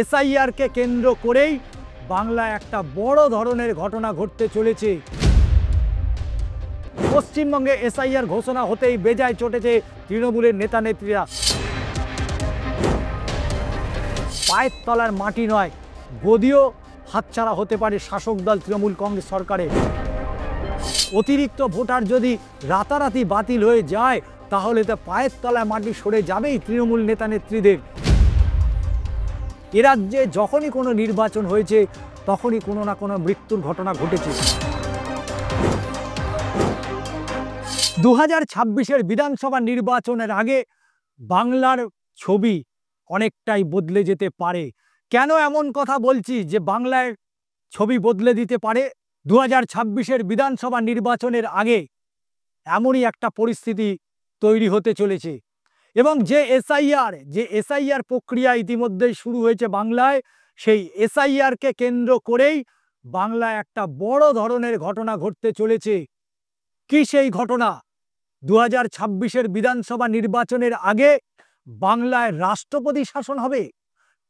এসআইআরকে কেন্দ্র করেই বাংলায় একটা বড় ধরনের ঘটনা ঘটতে চলেছে। পশ্চিমবঙ্গে এসআইআর ঘোষণা হতেই বেজায় চটেছে তৃণমূলের নেতা নেত্রীরা। পায়ের তলার মাটি নয়, গদিও হাতছাড়া হতে পারে শাসক দল তৃণমূল কংগ্রেস সরকারের। অতিরিক্ত ভোটার যদি রাতারাতি বাতিল হয়ে যায় তাহলে তো পায়ের তলায় মাটি সরে যাবেই তৃণমূল নেতা নেত্রীদের। এ রাজ্যে যখনই কোনো নির্বাচন হয়েছে তখনই কোনো না কোনো মৃত্যুর ঘটনা ঘটেছে। 2026-এর বিধানসভা নির্বাচনের আগে বাংলার ছবি অনেকটাই বদলে যেতে পারে। কেন এমন কথা বলছি যে বাংলার ছবি বদলে দিতে পারে? 2026-এর বিধানসভা নির্বাচনের আগে এমনই একটা পরিস্থিতি তৈরি হতে চলেছে এবং যে এসআইআর প্রক্রিয়া ইতিমধ্যেই শুরু হয়েছে বাংলায়, সেই এসআইআরকে কেন্দ্র করেই বাংলায় একটা বড় ধরনের ঘটনা ঘটতে চলেছে। কি সেই ঘটনা? 2026-এর বিধানসভা নির্বাচনের আগে বাংলায় রাষ্ট্রপতি শাসন হবে।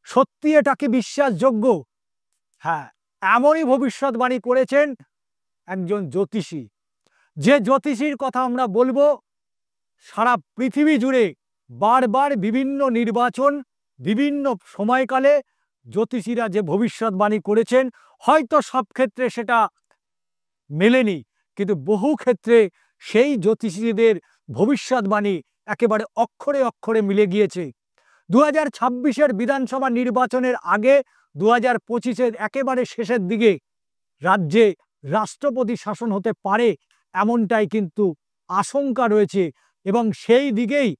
সত্যি এটা কি বিশ্বাসযোগ্য? হ্যাঁ, এমনই ভবিষ্যৎবাণী করেছেন একজন জ্যোতিষী। যে জ্যোতিষীর কথা আমরা বলবো, সারা পৃথিবী জুড়ে বারবার বিভিন্ন নির্বাচন, বিভিন্ন সময়কালে জ্যোতিষীরা যে ভবিষ্যৎবাণী করেছেন, হয়তো সব ক্ষেত্রে সেটা মেলেনি, কিন্তু বহু ক্ষেত্রে সেই জ্যোতিষীদের ভবিষ্যৎবাণী একেবারে অক্ষরে অক্ষরে মিলে গিয়েছে। 2026-এর বিধানসভা নির্বাচনের আগে 2025-এর একেবারে শেষের দিকে রাজ্যে রাষ্ট্রপতি শাসন হতে পারে, এমনটাই কিন্তু আশঙ্কা রয়েছে এবং সেই দিকেই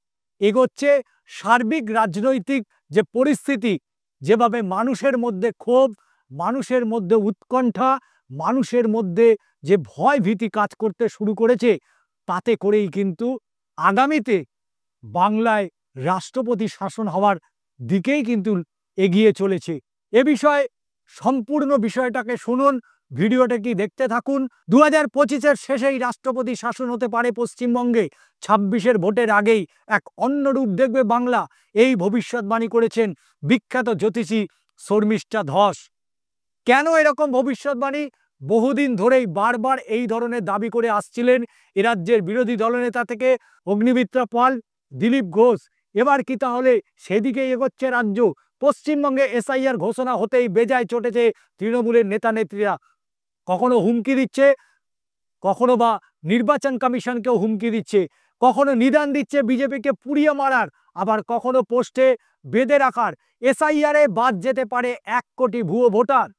এগোচ্ছে। সার্বিক রাজনৈতিক যে পরিস্থিতি, যেভাবে মানুষের মধ্যে ক্ষোভ, মানুষের মধ্যে উৎকণ্ঠা, মানুষের মধ্যে যে ভয় ভীতি কাজ করতে শুরু করেছে, তাতে করেই কিন্তু আগামীতে বাংলায় রাষ্ট্রপতি শাসন হওয়ার দিকেই কিন্তু এগিয়ে চলেছে। এ বিষয়ে সম্পূর্ণ বিষয়টাকে শুনুন, ভিডিওটা কি দেখতে থাকুন। 2025-এর শেষেই রাষ্ট্রপতি শাসন হতে পারে পশ্চিমবঙ্গে, 26-এর ভোটের আগেই এক অন্য রূপ দেখবে বাংলা, এই ভবিষ্যৎবাণী করেছেন বিখ্যাত জ্যোতিষী শর্মিষ্ঠা ধস। কেন এরকম ভবিষ্যৎবাণী? বহুদিন ধরেই বারবার এই ধরনের দাবি করে আসছিলেন এ রাজ্যের বিরোধী দলনেতা থেকে অগ্নিমিত্রা পাল, দিলীপ ঘোষ। এবার কি তাহলে সেদিকে এগোচ্ছে রাজ্য? পশ্চিমবঙ্গে এসআইআর ঘোষণা হতেই বেজায় চটেছে তৃণমূলের নেতা নেত্রীরা। কখনো হুমকি দিচ্ছে, কখনো বা নির্বাচন কমিশনকেও হুমকি দিচ্ছে, কখনো নিদান দিচ্ছে বিজেপিকে পুড়িয়ে মারার, আবার কখনো পোস্টে বেঁধে রাখার। এসআইআরে বাদ যেতে পারে 1 কোটি ভুয়ো ভোটার।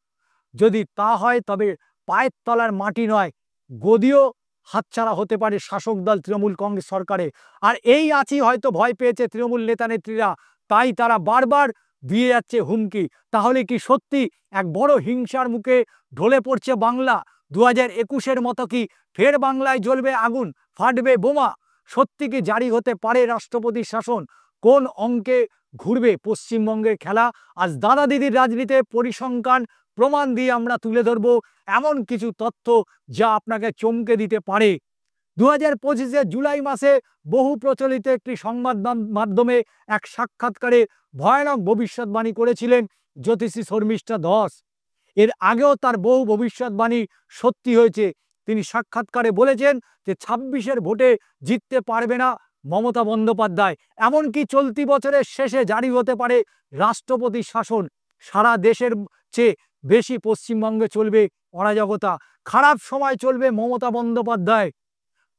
যদি তা হয় তবে পায়ের তলার মাটি নয়, গদিও হাতছাড়া হতে পারে শাসক দল তৃণমূল কংগ্রেস সরকারে। আর এই আছি হয়তো ভয় পেয়েছে তৃণমূল নেতা নেত্রীরা, তাই তারা বারবার দিয়ে যাচ্ছে হুমকি। তাহলে কি সত্যি এক বড় হিংসার মুখে ঢলে পড়ছে বাংলা? 2021-এর মতো কি ফের বাংলায় জ্বলবে আগুন, ফাটবে বোমা? সত্যি কি জারি হতে পারে রাষ্ট্রপতি শাসন? কোন অঙ্কে ঘুরবে পশ্চিমবঙ্গের খেলা? আজ দাদা দিদির রাজনীতির পরিসংখ্যান প্রমাণ দিয়ে আমরা তুলে ধরবো এমন কিছু তথ্য যা আপনাকে চমকে দিতে পারে। 2025-এর জুলাই মাসে বহু প্রচলিত একটি সংবাদ মাধ্যমে এক সাক্ষাৎকারে ভয়ানক ভবিষ্যৎবাণী করেছিলেন জ্যোতিষী শর্মিষ্ঠা ধস। এর আগেও তার বহু ভবিষ্যৎবাণী সত্যি হয়েছে। তিনি সাক্ষাৎকারে বলেছেন যে 26-এর ভোটে জিততে পারবে না মমতা বন্দ্যোপাধ্যায়, এমনকি চলতি বছরের শেষে জারি হতে পারে রাষ্ট্রপতি শাসন। সারা দেশের চেয়ে বেশি পশ্চিমবঙ্গে চলবে অরাজকতা, খারাপ সময় চলবে মমতা বন্দ্যোপাধ্যায়।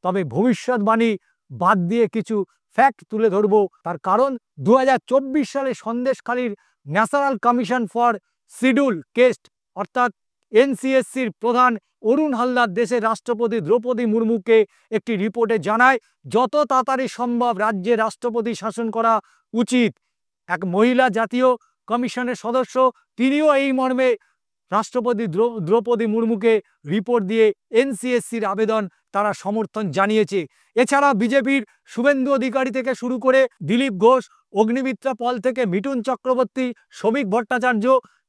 তবে ভবিষ্যৎবাণী বাদ দিয়ে কিছু ফ্যাক্ট তুলে ধরবো। তার কারণ 2024 সালে সন্দেশখালীর ন্যাশনাল কমিশন ফর শিডিউল কেস্ট অর্থাৎ এনসিএসসির প্রধান অরুণ হালদার দেশের রাষ্ট্রপতি দ্রৌপদী মুর্মুকে একটি রিপোর্টে জানায় যত তাড়াতাড়ি সম্ভব রাজ্যে রাষ্ট্রপতি শাসন করা উচিত। এক মহিলা জাতীয় কমিশনের সদস্য, তিনিও এই মর্মে রাষ্ট্রপতি দ্রৌপদী মুর্মুকে রিপোর্ট দিয়ে এনসিএসসির আবেদন তারা সমর্থন জানিয়েছে। এছাড়া বিজেপির শুভেন্দু অধিকারী থেকে শুরু করে দিলীপ ঘোষ, অগ্নিমিত্রা পল থেকে মিঠুন চক্রবর্তী, শ্রমিক ভট্টাচার্য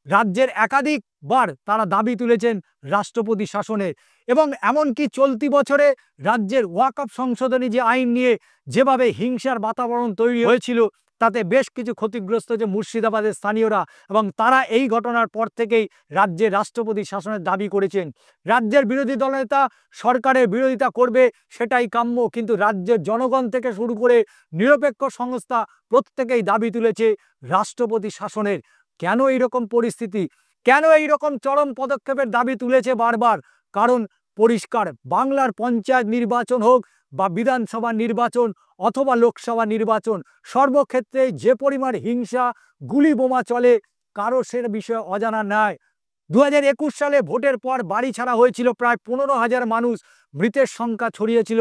রাজ্যের একাধিকবার তারা দাবি তুলেছেন রাষ্ট্রপতি শাসনের। এবং এমনকি চলতি বছরে রাজ্যের ওয়াকফ সংশোধনী যে আইন নিয়ে যেভাবে হিংসার বাতাবরণ তৈরি হয়েছিল, তাতে বেশ কিছু ক্ষতিগ্রস্ত যে মুর্শিদাবাদের স্থানীয়রা, এবং তারা এই ঘটনার পর থেকেই রাজ্যের রাষ্ট্রপতি শাসনের দাবি করেছেন। রাজ্যের বিরোধী দলনেতা সরকারের বিরোধিতা করবে সেটাই কাম্য, কিন্তু রাজ্যের জনগণ থেকে শুরু করে নিরপেক্ষ সংস্থা প্রত্যেকেই দাবি তুলেছে রাষ্ট্রপতি শাসনের। কেন এইরকম পরিস্থিতি, কেন এইরকম চরম পদক্ষেপের দাবি তুলেছে বারবার? কারণ পরিষ্কার, বাংলার পঞ্চায়েত নির্বাচন হোক বা বিধানসভা নির্বাচন অথবা লোকসভা নির্বাচন, সর্বক্ষেত্রে যে পরিমাণ হিংসা, গুলি বোমা চলে কারো সে বিষয়ে অজানা নয়। 2021 সালে ভোটের পর বাড়ি ছাড়া হয়েছিল প্রায় 15,000 মানুষ, মৃতের সংখ্যা ছড়িয়েছিল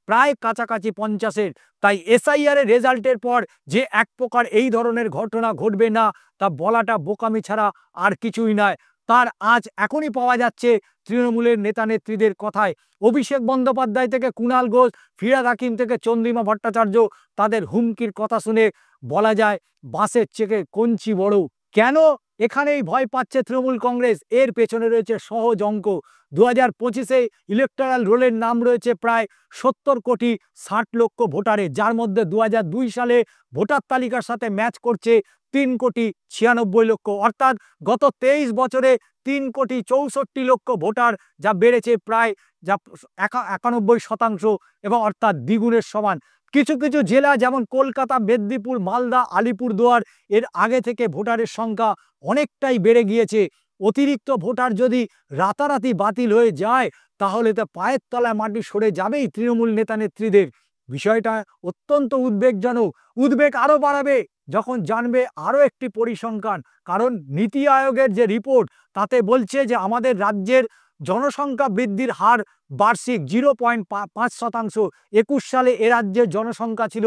প্রায় কাছাকাছি 50-এর। তাই এসআইআর এর রেজাল্টের পর যে এক প্রকার এই ধরনের ঘটনা ঘটবে না তা বলাটা বোকামি ছাড়া আর কিছুই নয়। তার আজ এখনই পাওয়া যাচ্ছে তৃণমূলের নেতা নেত্রীদের কথায়। অভিষেক বন্দ্যোপাধ্যায় থেকে কুণাল ঘোষ, ফিরহাদ হাকিম থেকে চন্দ্রিমা ভট্টাচার্য, তাদের হুমকির কথা শুনে বলা যায় বাঁশের চেয়ে কঞ্চি বড়। কেন এখানেই ভয় পাচ্ছে তৃণমূল কংগ্রেস? এর পেছনে রয়েছে সহজ অঙ্ক। 2025-এ ইলেকটোরাল রোলের নাম রয়েছে প্রায় 70 কোটি 60 লক্ষ ভোটারে, যার মধ্যে 2002 সালে ভোটার তালিকার সাথে ম্যাচ করছে 3 কোটি 96 লক্ষ, অর্থাৎ গত 23 বছরে 3 কোটি 64 লক্ষ ভোটার, যা বেড়েছে প্রায় 91% এবং অর্থাৎ দ্বিগুণের সমান। কিছু কিছু জেলা যেমন কলকাতা, মেদিনীপুর, মালদা, আলিপুরদুয়ার এর আগে থেকে ভোটারের সংখ্যা অনেকটাই বেড়ে গিয়েছে। অতিরিক্ত ভোটার যদি রাতারাতি বাতিল হয়ে যায় তাহলে তো পায়ের তলায় মাটি সরে যাবেই তৃণমূল নেতা নেত্রীদের। বিষয়টা অত্যন্ত উদ্বেগজনক। উদ্বেগ আরও বাড়াবে যখন জানবে আরও একটি পরিসংখ্যান। কারণ নীতি আয়োগের যে রিপোর্ট তাতে বলছে যে আমাদের রাজ্যের জনসংখ্যা বৃদ্ধির হার বার্ষিক 0.5%। 21 সালে এ রাজ্যের জনসংখ্যা ছিল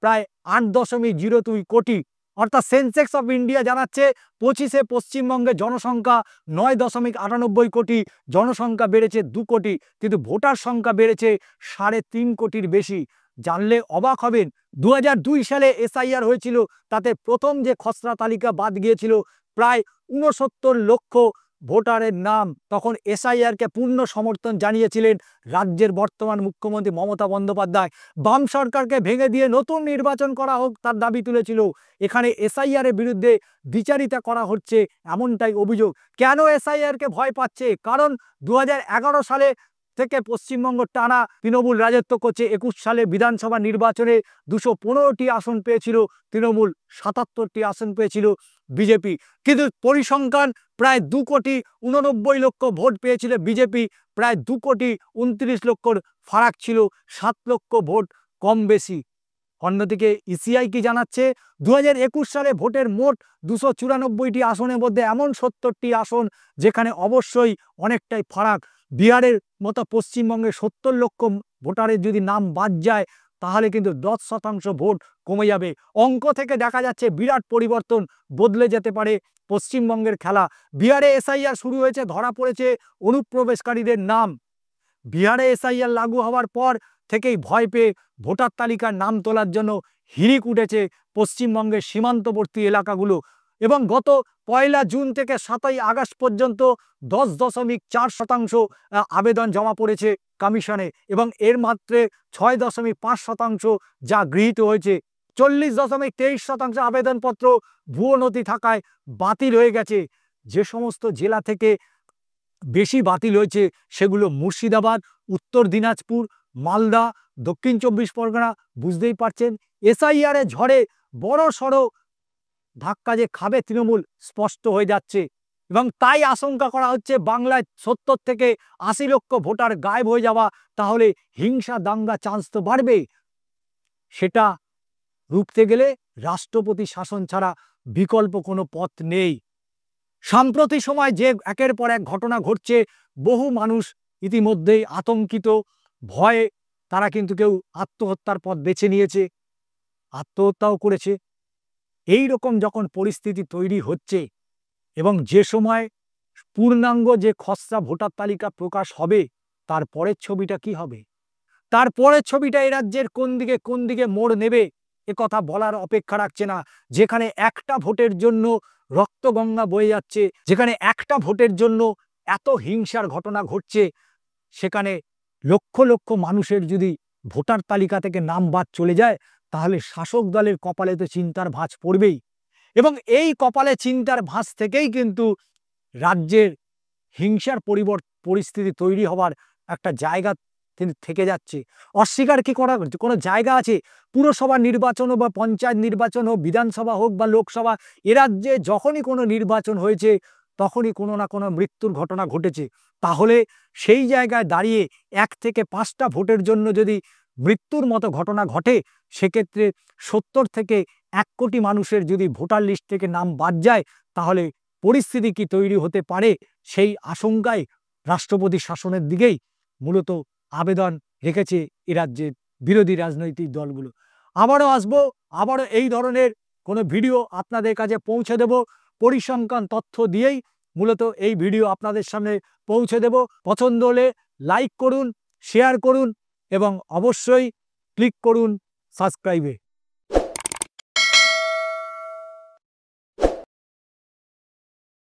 প্রায় 8.02 কোটি। অর্থাৎ সেন্সেক্স অফ ইন্ডিয়া জানাচ্ছে 25-এ পশ্চিমবঙ্গের জনসংখ্যা 9.98 কোটি, জনসংখ্যা বেড়েছে 2 কোটি, কিন্তু ভোটার সংখ্যা বেড়েছে 3.5 কোটির বেশি। জানলে অবাক হবেন, 2002 সালে এসআইআর হয়েছিল, তাতে প্রথম যে খসড়া তালিকা বাদ গিয়েছিল প্রায় 69 লক্ষ ভোটারের নাম। তখন এসআইআরকে পূর্ণ সমর্থন জানিয়েছিলেন রাজ্যের বর্তমান মুখ্যমন্ত্রী মমতা বন্দ্যোপাধ্যায়। বাম সরকারকে ভেঙে দিয়ে নতুন নির্বাচন করা হোক তার দাবি তুলেছিল। এখানে এসআইআর এর বিরুদ্ধে দ্বিচারিতা করা হচ্ছে এমনটাই অভিযোগ। কেন এসআইআরকে ভয় পাচ্ছে? কারণ 2011 সালে থেকে পশ্চিমবঙ্গ টানা তৃণমূল রাজত্ব করছে। 21 সালে বিধানসভা নির্বাচনে 215টি আসন পেয়েছিল তৃণমূল, 77টি আসন পেয়েছিল বিজেপি, কিন্তু পরিসংখ্যান প্রায় 2 কোটি 89 লক্ষ ভোট পেয়েছিল বিজেপি, প্রায় 2 কোটি 29 লক্ষর ফারাক ছিল, 7 লক্ষ ভোট কম বেশি। অন্যদিকে ইসিআই কি জানাচ্ছে, 2021 সালে ভোটের মোট 294টি আসনের মধ্যে এমন 70টি আসন যেখানে অবশ্যই অনেকটাই ফারাক। বিহারের মতো পশ্চিমবঙ্গে 70 লক্ষ ভোটারের যদি নাম বাদ যায় তাহলে কিন্তু 10% ভোট কমে যাবে। অঙ্ক থেকে দেখা যাচ্ছে বিরাট পরিবর্তন, বদলে যেতে পারে পশ্চিমবঙ্গের খেলা। বিহারে এসআইআর শুরু হয়েছে, ধরা পড়েছে অনুপ্রবেশকারীদের নাম। বিহারে এসআইআর লাগু হওয়ার পর থেকেই ভয় পেয়ে ভোটার তালিকার নাম তোলার জন্য হিড়িক উঠেছে পশ্চিমবঙ্গের সীমান্তবর্তী এলাকাগুলো। এবং গত 1 জুন থেকে 7 আগস্ট পর্যন্ত 10.4% আবেদন জমা পড়েছে কমিশনে, এবং এর মাত্র 6.5% যা গৃহীত হয়েছে। 40.23% আবেদনপত্র ভুয়ো নথি থাকায় বাতিল হয়ে গেছে। যে সমস্ত জেলা থেকে বেশি বাতিল হয়েছে সেগুলো মুর্শিদাবাদ, উত্তর দিনাজপুর, মালদা, দক্ষিণ 24 পরগনা। বুঝতেই পারছেন এসআইআর এর ঝড়ে বড় সড়ো ধাক্কা যে খাবে তৃণমূল স্পষ্ট হয়ে যাচ্ছে, এবং তাই আশঙ্কা করা হচ্ছে বাংলায় 70 থেকে 80 লক্ষ ভোটার গায়েব হয়ে যাওয়া, তাহলে হিংসা দাঙ্গা চান্স তো বাড়বে। সেটা রুখতে গেলে রাষ্ট্রপতি শাসন ছাড়া বিকল্প কোনো পথ নেই। সাম্প্রতি সময় যে একের পর এক ঘটনা ঘটছে, বহু মানুষ ইতিমধ্যেই আতঙ্কিত, ভয়ে তারা কিন্তু কেউ আত্মহত্যার পথ বেছে নিয়েছে, আত্মহত্যাও করেছে। এই রকম যখন পরিস্থিতি তৈরি হচ্ছে এবং যে সময় পূর্ণাঙ্গ যে খসড়া ভোটার তালিকা প্রকাশ হবে, তারপরের ছবিটা কি হবে? তারপরের ছবিটা এই রাজ্যের কোন দিকে মোড় নেবে এ কথা বলার অপেক্ষা রাখছে না। যেখানে একটা ভোটের জন্য রক্তগঙ্গা বয়ে যাচ্ছে, যেখানে একটা ভোটের জন্য এত হিংসার ঘটনা ঘটছে, সেখানে লক্ষ লক্ষ মানুষের যদি ভোটার তালিকা থেকে নাম বাদ চলে যায় তাহলে শাসক দলের কপালে তো চিন্তার ভাঁজ পড়বেই। এবং এই কপালে চিন্তার ভাঁজ থেকেই কিন্তু রাজ্যের হিংসার পরিস্থিতি তৈরি হওয়ার একটা জায়গা থেকে যাচ্ছে। অস্বীকার কি করার কোনো জায়গা আছে? পুরসভা নির্বাচন হোক বা পঞ্চায়েত নির্বাচন হোক, বিধানসভা হোক বা লোকসভা, এ রাজ্যে যখনই কোনো নির্বাচন হয়েছে তখনই কোনো না কোনো মৃত্যুর ঘটনা ঘটেছে। তাহলে সেই জায়গায় দাঁড়িয়ে 1 থেকে 5টা ভোটের জন্য যদি মৃত্যুর মতো ঘটনা ঘটে, সেক্ষেত্রে 70 থেকে 1 কোটি মানুষের যদি ভোটার লিস্ট থেকে নাম বাদ যায়, তাহলে পরিস্থিতি কি তৈরি হতে পারে, সেই আশঙ্কায় রাষ্ট্রপতি শাসনের দিকেই মূলত আবেদন রেখেছে এ রাজ্যের বিরোধী রাজনৈতিক দলগুলো। আবারও আসবো, আবারও এই ধরনের কোনো ভিডিও আপনাদের কাছে পৌঁছে দেব, পরিসংখ্যান তথ্য দিয়েই মূলত এই ভিডিও আপনাদের সামনে পৌঁছে দেব। পছন্দ হলে লাইক করুন, শেয়ার করুন এবং অবশ্যই ক্লিক করুন সাবস্ক্রাইবে।